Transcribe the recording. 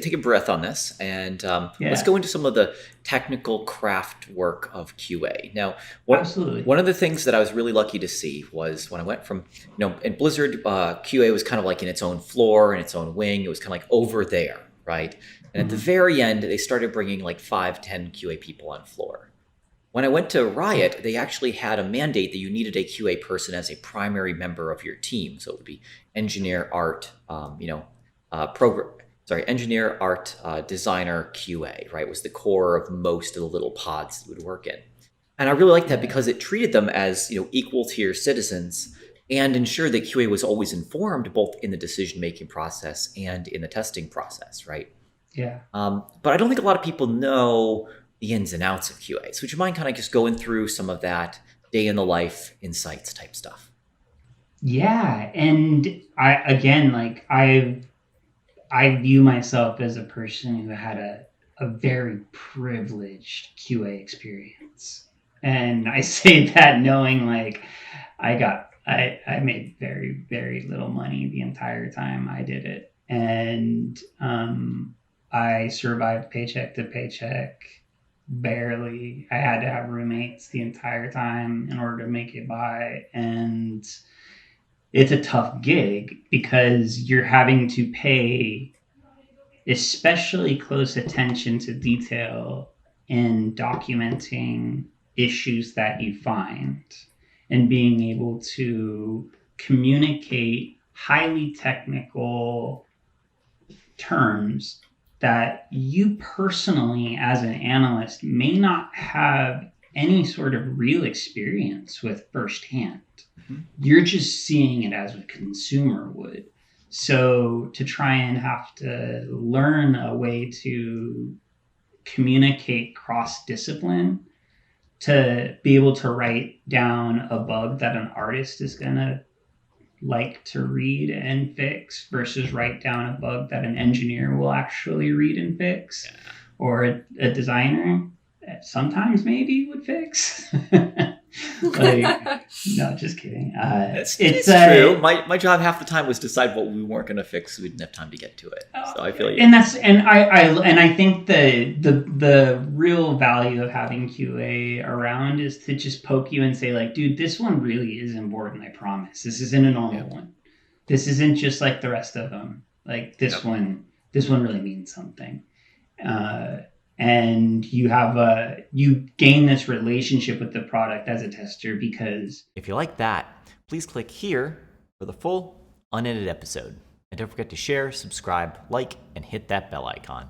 take a breath on this, and let's Yeah, go into some of the technical craft work of QA. Now, absolutely. one of the things that I was really lucky to see was when I went from, in Blizzard, QA was kind of like in its own floor, in its own wing. It was kind of like over there, right? And at the Mhm. very end, they started bringing like 5, 10 QA people on floor. When I went to Riot, they actually had a mandate that you needed a QA person as a primary member of your team. So it would be engineer, art, program. Sorry, engineer, art, designer, QA. Right, was the core of most of the little pods you would work in. And I really liked that Yeah, because it treated them as equal tier citizens and ensured that QA was always informed both in the decision making process and in the testing process. Right. yeah. But I don't think a lot of people know the ins and outs of QA. So would you mind kind of just going through some of that day in the life insights type stuff? Yeah, and I again like I view myself as a person who had a very privileged QA experience. And I say that knowing like I made very, very little money the entire time I did it. And I survived paycheck to paycheck barely. I had to have roommates the entire time in order to make it by. And it's a tough gig because you're having to pay especially close attention to detail in documenting issues that you find and being able to communicate highly technical terms that you personally, as an analyst, may not have any sort of real experience with firsthand. Mhm. You're just seeing it as a consumer would. So to try and have to learn a way to communicate cross discipline, to be able to write down a bug that an artist is going to like to read and fix versus write down a bug that an engineer will actually read and fix, or a designer sometimes maybe would fix. Like, no, just kidding. It's true. My job half the time was decide what we weren't going to fix, so we didn't have time to get to it. So I feel you. and that's and I think the real value of having QA around is to just poke you and say like, dude, this one really is important. I promise. This isn't a normal one. This isn't just like the rest of them. Like this one really means something. Uh, and you gain this relationship with the product as a tester because If you like that, please click here for the full unedited episode. And don't forget to share, subscribe, like, and hit that bell icon.